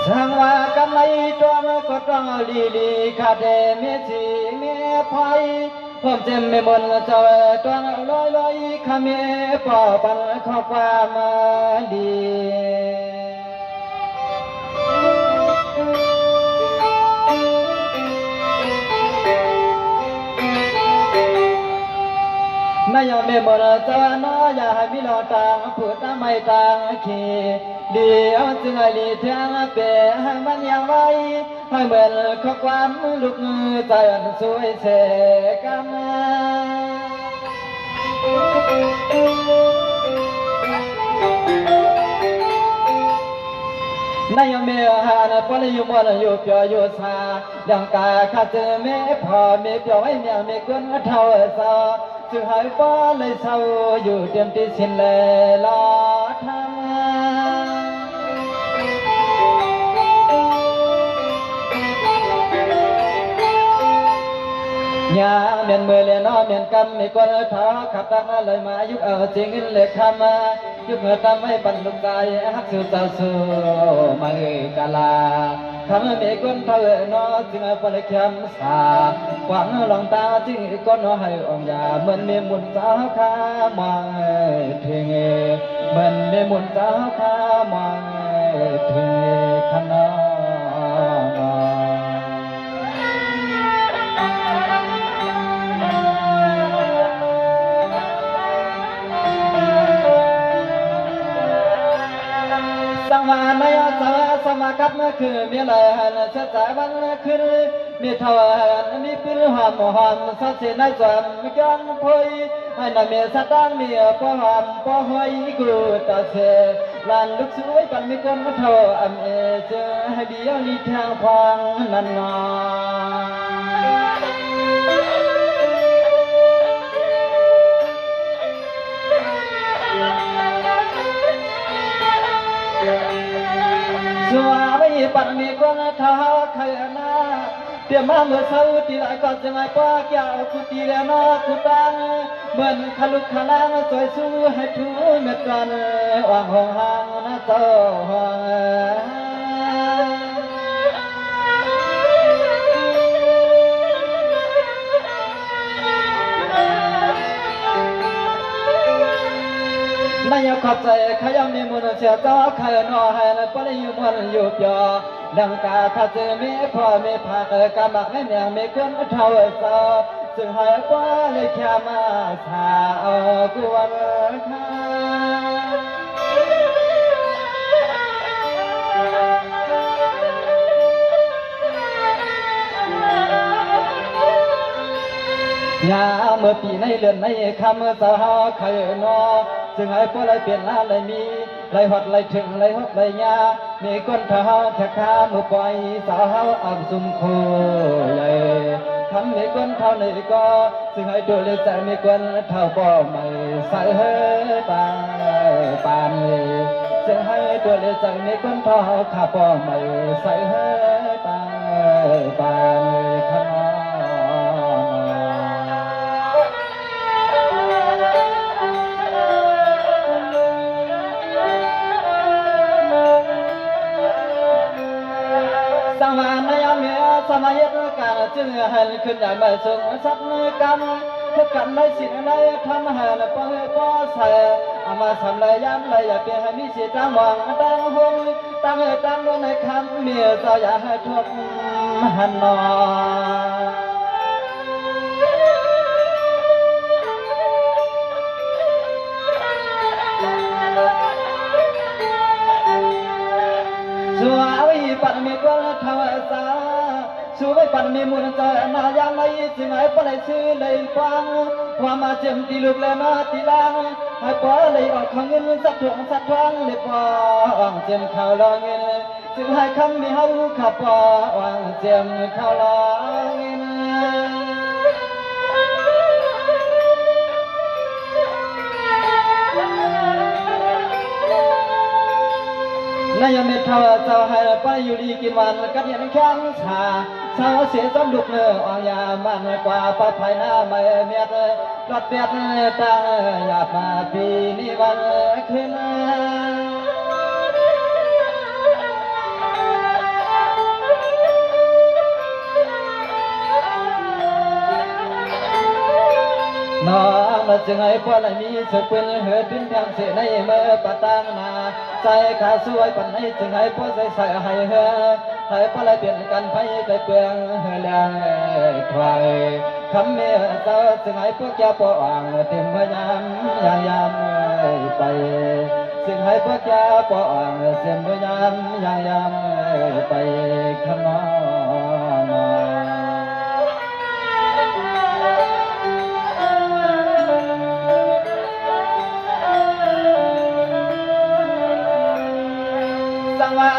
ช่างว่ากันในจวนก็ต้องลีลีขาเดเมจีเมพายผมเจมไม่มนเจ้าตัวลอยลอยขมปอปันข้อความดีนายไม่มนเจ้าน้อยอย่าให้มีหลอดต่างพูดไม่ต่างขี้เดียวจึงให้ลีเทียงเปให้มันยังไว้ให้เหมือนข้อความลูกมือใจอันสวยเสกันนายเมียหานปลิยมวนอยู่เปียวอยู่สาดังกาข้าเจอเมพอเมเปียวไอ้เมียเมกุนเท่าสาจึงหายป้าเลยเศร้าอยู่เต็มที่สิ้นเลยลาทางยาเมียนเมื่อเลียนเมียนกันมีคนท้าขับตั้งเลยมายุกจริงเล็กคำมายุกตามไม่ปันลูกใจฮักสู่เจ้าสู่มาเอกาลาทำมีคนเท่านอจึงปลิคำสาหวังลองตาจึงก็นอให้องยาเหมือนมีมุนสาวข้ามองเทงเหมือนมีมุนสาวข้ามองเทงขนอสังวานายสาสมากัดนั่นคือมีอะไรเชื่อใจวันคือมีเท่ามีปืนหอมหอมสัตย์เสนจวนมีกันพอยให้นำมีสัตย์มีป้อหอมป้อหอยกูตาเสลานลูกสวยปันมีคนเท่าอเมเจอให้เดียวลีทางพังนันนาสวาไม่ปันมีคนท้าใครนาเตรียมมาเมื่อเช้าตีหลายก่อนจะไม่ป้าแก้วกุฏิแล้วนะกุตังเหมือนขลุกขลังสวยสู้ให้ทูเม็ดกันวางห้องห่างนะเจ้าห้องนายขอบใจขยำมีมุนเสียจ้าขยนอให้ปลิยมวนอยู่เปียดังกาถ้าเจอมีพ่อมีผักกาบักให้เมียมีคนเท่าสาซึ่งให้ป้าเลยแค่มาสาวกวนข้ายาเมื่อปีในเดือนในคำสาวขยนอซึ่งให้ป้าเลยเปลี่ยนหน้าเลยมีเลยหดเลยถึงเลยหดเลยยามีคนเท่าแค่ข้ามือปล่อยสาวอับซุ่มโคเลยทำมีคนเท่าไหนก็ซึ่งให้ดูเลยใจมีคนเท่าก็ไม่ใส่เฮปานปานเลยซึ่งให้ดูเลยใจมีคนเท่าข้าก็ไม่ใส่เฮปานปานเลยขนาสังวานายเมียสมัยการจึงให้ขึ้นใหญ่ไม่สูงสักกันทุกกันในสิ่งใดทำให้ป้องป้อใส่อามาทำเลยย้ำเลยอย่าเปลี่ยนให้มีสิตั้งหวังตั้งหุ่นตั้งลงในคำเมียจะอย่าให้ทุกหันนอสวาวิปัตมีกวนทวสาสวยปัตมีมุนเจนายามไม่จึงให้ปลายชื่อเลยฟังความมาเจ็มตีลูกและนาตีลังให้ปล่อยเลยออกของเงินสักถุงสักทวงเลยปอวางเจ็มข่าวลองเงินจึงให้คำมีเฮาขับปอวางเจ็มข่าวลองเงิน นายเมทาวเจ้าให้ไปอยู่ดีกินวันกันยันแข้งชาชาวเสียจำดุกเนื้ออ่างยามันกว่าปลาไผ่หน้าไม่เมียดรถเปียดตาหยาบมาปีนี้วันขึ้นน là chừng ấy qua lại mi sự quên hứa tuyến theo sự này mơ bà tang na sai cả xuôi phần này chừng ấy qua dây sợi hay hứa hay qua lại biển cần phải cái quyền làng thoại khắm mê sao chừng ấy qua kia bỏ hoàng tìm mơ nhám nhám bay chừng ấy qua kia bỏ hoàng tìm mơ nhám bay khăm nó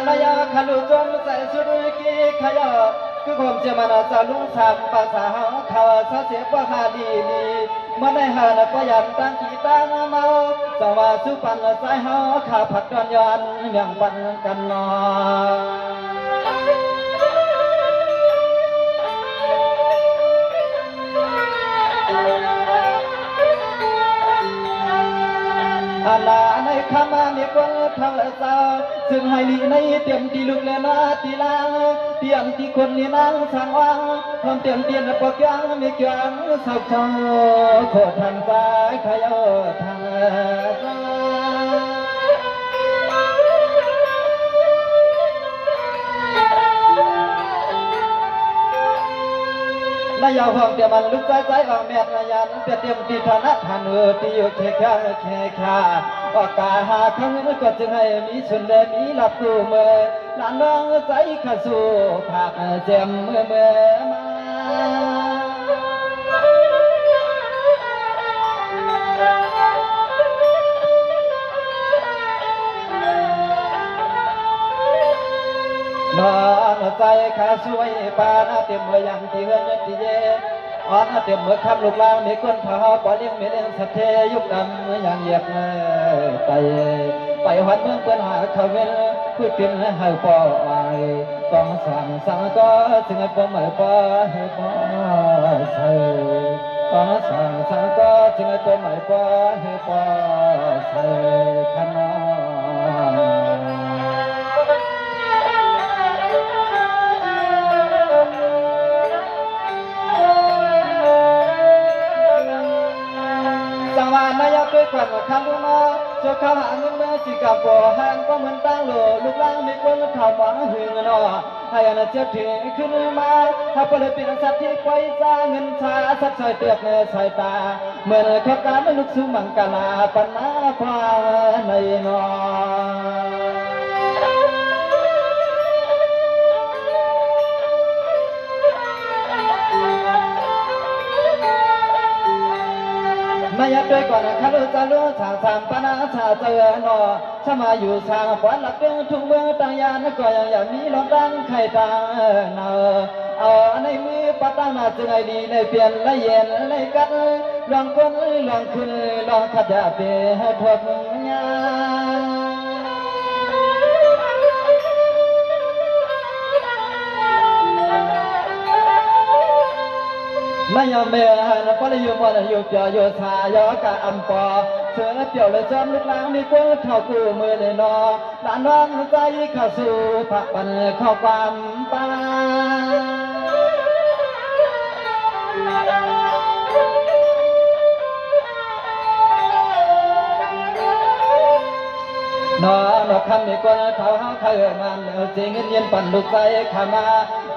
Naya kalu jom sai suri ki kaya cứ gồm chỉ mà là sao lung sam ba sa hao khao sa sẽ qua hà đi đi mà này hà là qua yan tăng chỉ tăng mau sao mà su pan là sai hao khao phật đoàn yan miệng panกันนอlà này khám mi quân thằng sao dừng hai lì này tiệm đi lục lên na đi lang tiệm đi quân đi nang sang oang hôm tiệm tiền là bọc giang mi giang sao cho khổ thằng ta khai ở thằng nãy giờ hoàng tiệm ăn lúc trái trái vàng mẹt là nhàn tiệm đi thằng nát thằng nửa đi khe kha ở cả hà không có có chừng hay mỹ xuân lệ mỹ lập tu mơ làn nong trái khả su phạc chém mơ mà nó trái khả suy ba na tiệm mơ yang ti hơn nhất ti ye anh tiệm mơ khăm lục lang mấy con thọ bỏ liêng mấy liêng sạch thế dục đầm yang dẹpไปหันเมืองเปิ้นหาเขาเว้นพูดเป็นหายปอไอ้ต้องสั่งสั่งก็จึงให้ปอไม่ปอให้ปอใช่ต้องสั่งสั่งก็จึงให้ปอไม่ปอให้ปอใช่ขนาดด้วยกันคำรู้มาเจ้าข้าหาเงินมาจิกับบ่อหันก็เหมือนตั้งโหลลูกหลานมีคนทำหวังหึงนอให้อันเจ็บถึงขึ้นมาถ้าเปลี่ยนเป็นสัตว์ที่ไว้จ้าเงินชาสัตว์ใส่เตียบในสายตาเหมือนข้าการไม่ลุกสู้มังกลาปัญหาพาในนอมายัดด้วยก่อนข้าลูกจะลูกชาสามปนาชาเจอหนอถ้ามาอยู่ชาฝันหลับเรื่องทุ่งเมืองต่างยานก็ยังมีลองดังไข่ตาเนาเอาในมือปัดตั้งมาจึงไอ้ดีในเปลี่ยนละเย็นเลยกัดลองคนลองขึ้นลองขัดยาเปให้ทบยานายเมย์ปริยุมวันยุบยอชายอกะอัมปอเสือเปี่ยวเลยจอมลูกหลานมีกุ้งเท่ากูมือเลยนอหลานน้องใจเข้าสู่ผักปันข้าวความป้านอนคำมีคนเท่าเธอมันจริงเงินปั่นลูกใจขามา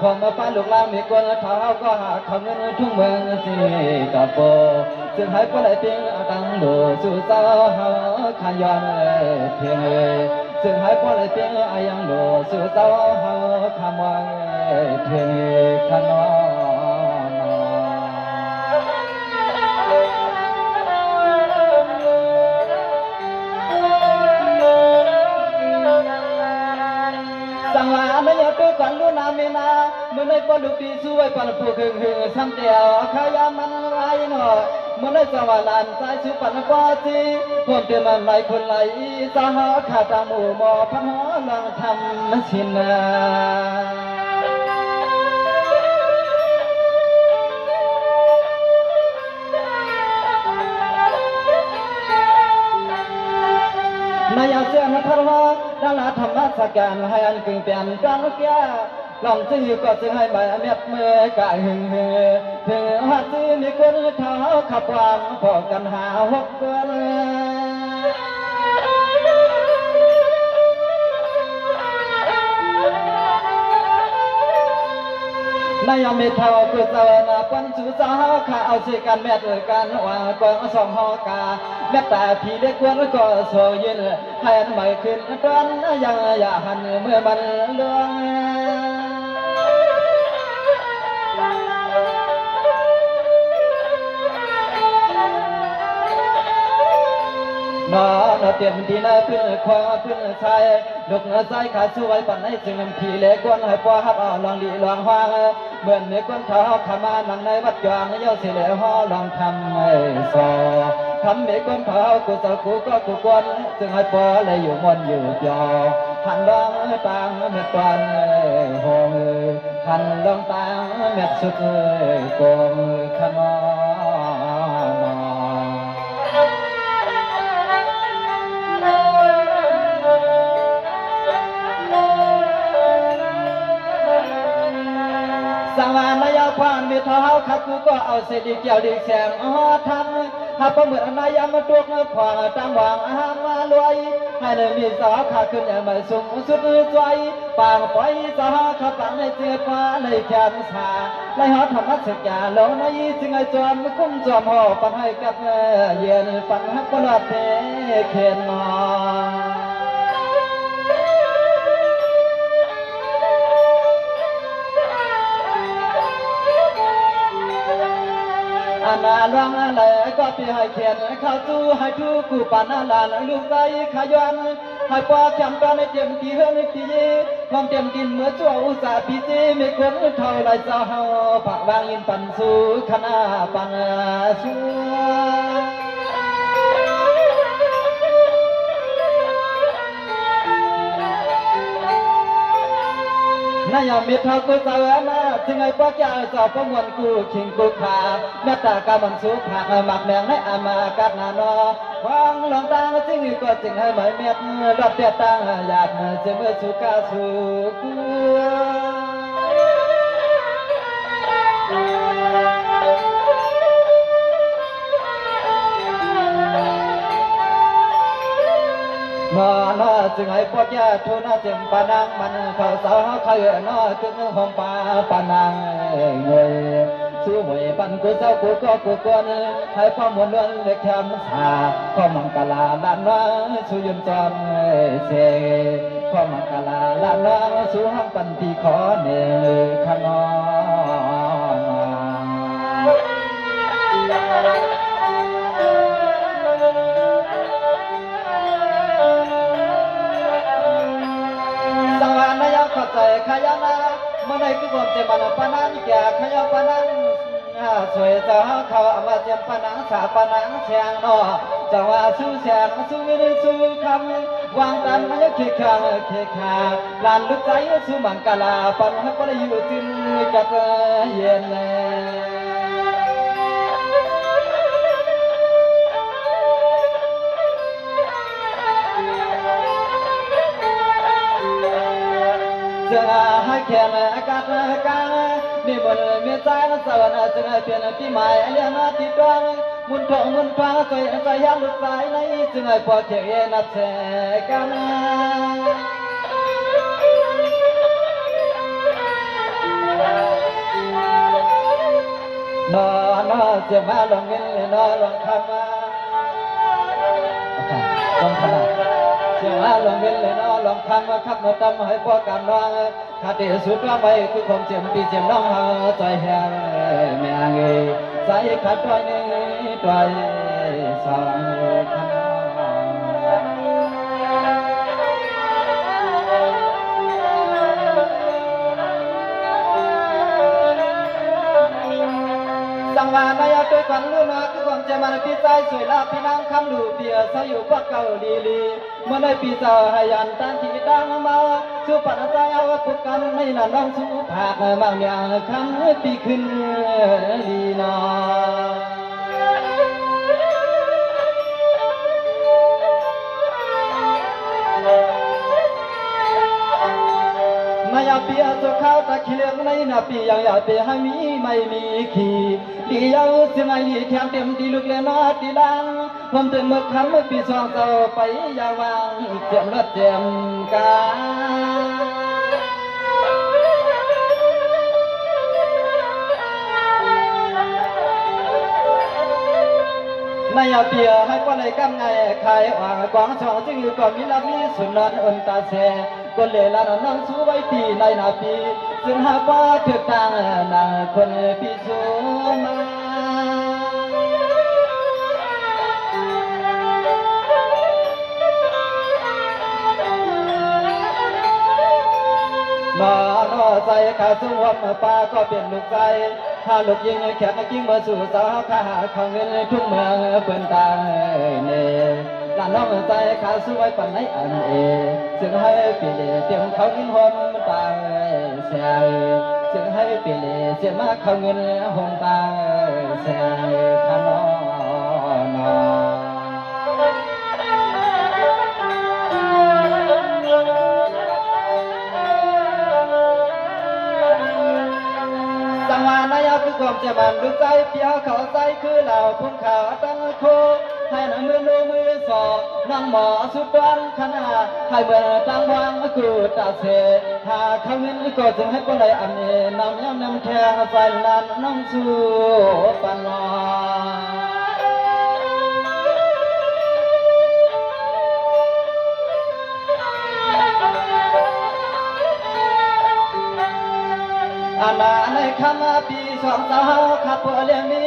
พอมาป้าลูกหลานมีคนเท่าก็หาเขาเงินทุ่งเมืองสิกับโบจึงให้ผู้ใดเพียงตั้งดูสู่เจ้าเฮาขยอนเพียงจึงให้ผู้ใดเพียงยังดูสู่เจ้าเฮาขมอยเพียงขนอสังวาไม่อยากไปก่อนรู้นาไม่นาเมื่อในปลุกดีช่วยปันผู้คือซ้ำเดียวขายามันไรหนอเมื่อในสังวาลานใจชูปันปอจีคนเดียวมันไหลคนไหลสหขาตาหมู่หมอพันหอลองทำชินนายเสียงทะเลาะดังละธรรมะสักการให้อันกึ่งเปลี่ยนกันแก่ ลองซื้อก็จะให้มาเม็ดเมื่อกะหึงถึงหาซื้อมีคนเท้าขับวางพอกันหาหกเดือนนายมีเท่ากุศลนาปัญจุสาขาเอาสิกันแม่เอ่ยกันว่ากองสองหอกาแม่แต่พี่เล็กวนก็โซยินให้อันใหม่ขึ้นตอนยังอย่าหันเมื่อมันเลื่องนอนเตรียมดีนะพื้นคอพื้นชายดกเนื้อใจขาสวยปั่นให้จึงพี่เล็กวนให้พ่อฮับเอาลองดีลองห้างเหมือนในก้นเท้าขมานังในวัดยางเย้าเสียเหล่ห่อลองทำให้สอทำในก้นเท้ากูสาวกูก็กูกวนจึงให้พ่อเลยอยู่มนอยู่ยอหันลองต่างเม็ดตอนหงหันลองต่างเม็ดสุดโกงขนอสังวานายาพานมีเท้าขับกูก็เอาเศษดีเกี่ยวดีแสงอ๋อทำหาประเมินนายามาตัวเงือผ่าตั้งวางอาหารมาลอยให้เลยมีสาขาขึ้นอย่างไม่สูงสุดใจปางปล่อยสาขาปังในเจือฟ้าในแขนสาไล่หอธรรมะศึกยาลงในจึงไอจอมคุ้มจอมห่อปันให้กับเย็นปันฮักปลอดเทเข็นนออาณาลวงอะไรก็พี่ให้เขียนข้าวตู้ให้ทุกกูปานาลานลูกใจขยันให้ปากจำตอนในเตรียมกี่เฮือนกี่ความเตรียมกินเมื่อชั่วอุตสาห์พี่จีไม่คนเท่าไรจะเฮาผักวางอินปันสู่คณะปังชัวนายมิตรกูเจอหน้าถึงไอ้ป้าจ่าเจ้าประมวลกูขิงกูขาแม่ตากามันสูผักหมักแมงให้อามากัดนานอวางลองตางจึงก็จึงให้เหมยเม็ดรอดเตียตังอยากเจอเมื่อสุกาสุกูนอนจึงให้พวกแย่ทุนจึงปานังมันเขาสาวเขาเยอะนอจึงหอมปาปานังเงยสู้หวยปันกูเจ้ากูก็กูกวนให้พ่อมวลล้วนเล็กแคมสาพ่อมังกลาลานน้อยสู้ยืนจอนเสพ่อมังกลาลานน้อยสู้ห้องปันที่ขอเนขนอขับใจขยันเมื่อในคือผมจะมันปนังแก่ขยันปนังสวยจะเขาเอามาเจียมปนังสาปนังแฉงนอจะว่าสู้แฉงสู้ไม่ได้สู้คำวางตันมันยังขี้ข้างขี้ขาลานลึกใจสู้มังกลาปันให้ก็ได้อยู่จินกับเย็นจะให้แค่อากาศกลางมีบนมีใจสวรรค์จะให้เป็นปีใหม่เลี้ยงติดดวงมุนทองมุนฟ้าใจใจยังลุกใจในจึงให้พอเทียนับแชกันนอนจะมาลงเงินนอนลงคำมาลงขนาดเสียงลงเงินเลยนอนลงคำมาขับมาตำให้พวกกันนอนขาดสุดว่าไปคือความเจ็บปีเจ็บน้องใจแห้งแม่เงยใจขาดตัวนี้ตัวสองขนสังวานายตัวกันลุ่นคือความเจ็บมันพี่ใจสวยลาพี่นางคำดูเบียสอยู่พวกเก่าลีเมื่อในปีเจ้าให้ยันตันที่ดังมาสู้ปัจจัยเอาพวกกันไม่นานน้องสู้ผักบางอย่างคำปีขึ้นดีนอใน ายาปีอาจข้าวตะขี้เลี้ยงในนาปียังอยากไปให้มีไม่มีขี้ดียาวเสียงไอ้ดีแถมเต็มดีลูกเลี้ยนอดีลังผมเต็มมือคำเมื่อปีสองเจ้าไปยาวางเจียมรถเจียมกานายเปียให้ปลายกำไงใครอ่างกวางช่องจึงอยู่ก่อนมีลำมีสุนันอนตาแสคนเล่ลานนั่งสู้ไว้ปีในนาปีซึ่งหากว่าถึกทางนางคนปีสูมาหน้อใจขาดสวมป้าก็เป็นลูกใจถ้าลูกยิงแขกยิงมาสู่สาวข้าเขาเงินทุ่งเมืองเปิ่นตายเน่ลานน้องใจขาดสวยปันไหนอันเอซึ่งให้ปีเล่เตรียมเขาเงินหอมตายเสียซึ่งให้ปีเล่เสียมาเขาเงินหอมตายเสียข้าน้องสังวานายคือความเจ็บมันดูใจเพียวเขาใจคือเหล่าพุ่งข่าวตั้งโคให้นำมือโนมือสอนั่งหมอสุดวันขนาให้เมื่อตั้งวางกูตาเสถ้าเขาเงินก็จึงให้คนใดอันเอนำย้ำนำแทงใจนันน้ำสู้ปันนออาณาในคำปีสองสาวขับเปลี่ยนมี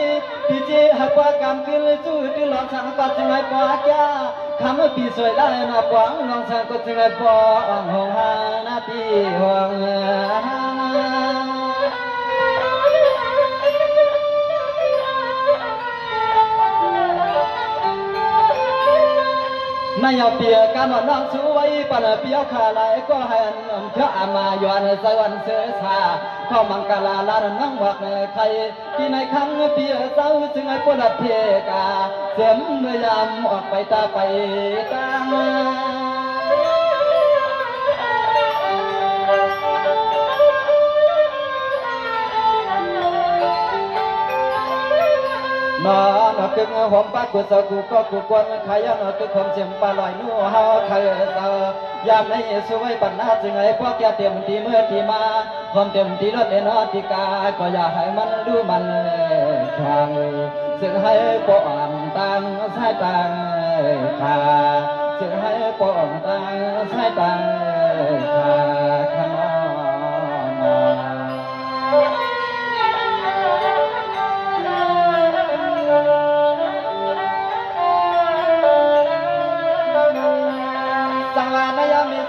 ปีจีหักว่ากำกินจู่ตีหลอกสังกัดจึงให้ปากยาคำปีสวยได้นาปวงลองสังกัดจึงให้ปองหงหานาปีหงนายเปียกำน้องสวยปันเปียขาไหลก็ให้เพื่ออามาย้อนสวรรค์เสือชาเข้ามังกลาลานนั่งวักใครที่ในคำเปียเจ้าจึงให้ปวดเทกาเสียมเมื่อยามออกไปตาไปตานอนกึ่งหอมปากกุศลกูก็กูกวนขยันกึ่งความเสียมปลาลอยนัวเฮาเคยเจอยามในสวยปัญหาจึงให้พวกแกเตรียมทีเมื่อที่มาความเต็มที่รถเอนอติกาก็อยากให้มันดูมันแข็งซึ่งให้ปองตังสายตังขาซึ่งให้ปองตังสายตังขาขนอ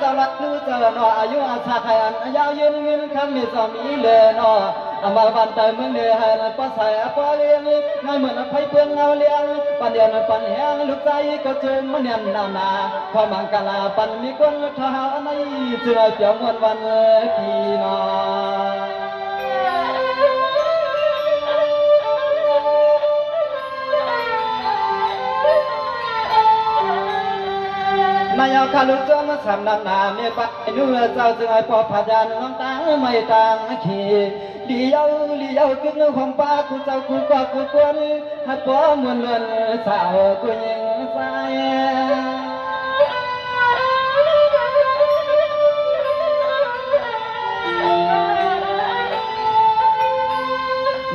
สลัดนู้เจอหนออายุอาชาไทยอันยาวยืนเงินคำมีสามีเลยหนออามาบันเตยเมืองเดือให้ป้าใส่ป้าเลี้ยงง่ายเหมือนไผ่เพื่อนเงาเลี้ยงปันเดียนปันแห้งลูกใจก็จุ่มมันเนียนนานาพอมังกลาปันมีคนทหารในเจือเปียวมวนวันพี่น้อง นายขาลุจมสำนักนาเมียปัดเนื้อเจ้าจึงให้พอพยานน้ำตาไม่ต่างขี้เลี้ยวกึ่งความป้ากูเจ้ากูก็กูกวนให้พอมวนเลือนสาวกูยิงใส่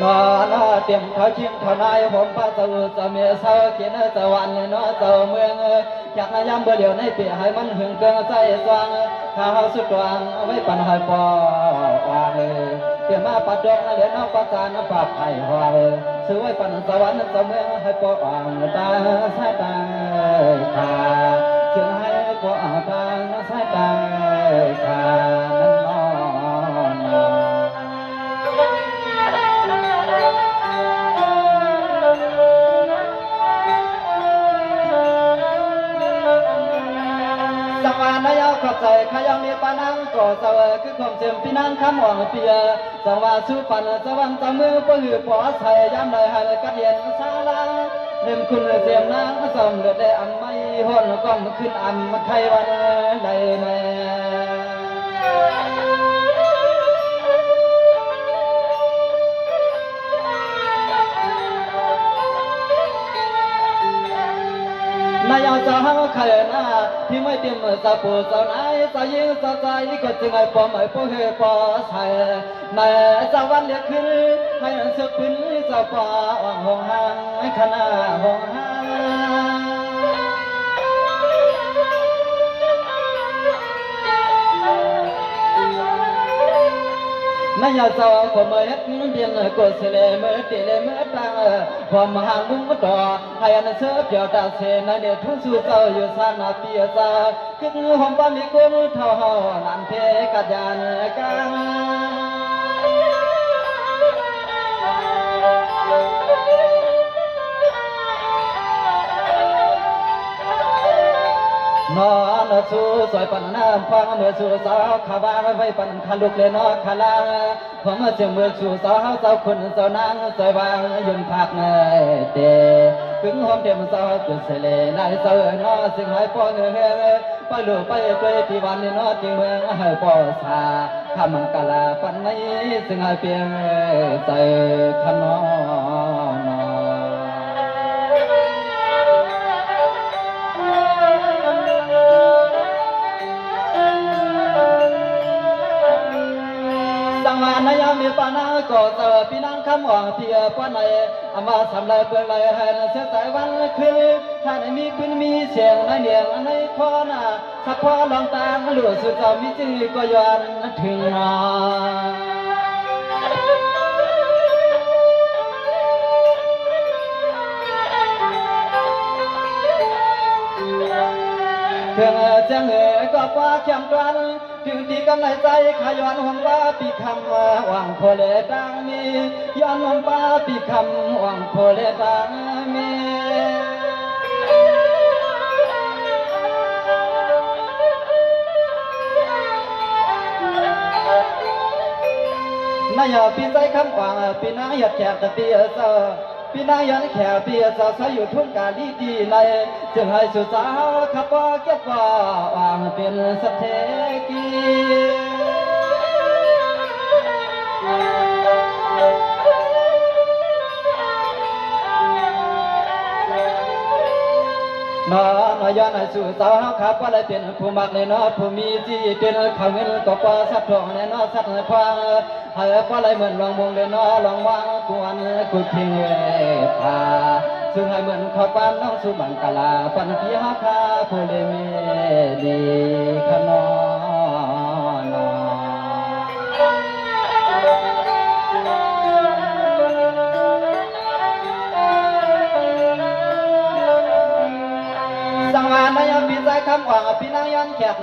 นอเตรียมเขาชิงเขานายผมพระเจ้าจะเมียเศร้ากินจะวันนอเจ้าเมืองอยากนายำเบอเดียวในปีให้มันหึงเกินใจสว่างข้าวสุดวางเอาไว้ปันให้ปอวางเตรียมมาปัดดอกเดี๋ยวน้องปัดจานปัดไข่หอยซื้อไว้ปันสวรรค์เจ้าเมืองให้ปอวางตาสายตาขาจึงให้ปอตาสายตาขานั้นนอนสังวานายขอบใจขยังมีปานังก่อเสวคือความเสื่อมพี่นังคำหวังเปียสังวาสุปันสวรรค์จมือปหือปอใส่ย้ำเลยให้กัดเย็นสาลาเริ่มคุณเสียมนางสมเลือดได้อันไม่ห่อนก้มขึ้นอันไขวันใดแน่ ใครหน้าที่ไม่เตรียมสาวผู้สาวไหนสาวยิงสาวใจก็จึงไอ้ปอไม่ปอเฮปอใส่ในสาววันเรียกขึ้นให้เสือขึ้นสาวปออ่างห้องห้างขนาห้องห้างนายสาวผมเฮ็ดเดียนก็เสลเมื่อตีเลเมื่อตาผมห่างมุ้งต่อให้อันเสือเปียวตาเสนในเดือดทุ่งสู่เจ้าอยู่สานาเปียซาขึ้นหอมบ้านมีกุลเท่านันเทกัดยานกันนอนสู่สวยปันน้ำฟังเมื่อสู่สาวขาวางไว้ปันขาลุกเลยนอขาลางผมเสียงเมื่อสู่สาวสาวคนสาวนางสวยวางยืนพักเตะถึงหอมเต็มสาวจุดเสลนายสาวนอสิ่งหายปอเงยไปหลุดไปเปยที่วันนี้นอที่เมืองให้ปอสาทำมังกลาปันนี้สิ่งหายเพียงใจขนอนสังวานายามีปานาก็เจอพี่นางคำหวังเพียป้อนในอามาสำลายเปลือกไหลให้เสียใจวันคืนถ้าในมีคุณมีเสียงในเนียงในคอนาสักพอลองตางหลุดสุดจะมีจื้อก็ย้อนถึงเพื่อจะเหนื่อยก็ว่าเข้มกันถึงที่กำไรใจขย้อนหวงว่าปีคำหวังโคเลตังมีย้อนหวงว่าปีคำหวังโคเลตังมีนายปีใจคำหวังปีนายหยัดแขกตะเตียเซอพี่นายยันแขกเปียสาวสอยู่ทุ่งกาดีดีในจึงให้สุสาวขับว่าเก็บว่าวางเป็นสเทกีนอนยันให้สุสาวขับว่าได้เป็นผู้มักในนอผู้มีจีเป็นข้าวเงินก็ปอสัตว์ทองในนอสัตว์ในควางให้ว่าไรเหมือนลองมงเลยนอลองวางกวนกุดทิ้งเวทาซึ่งให้เหมือนขอความน้องสุบังกลาปันพีฮาคาผู้เลมีดีขนอนสังวานายพิจัยคำหวังพี่นางยันแขก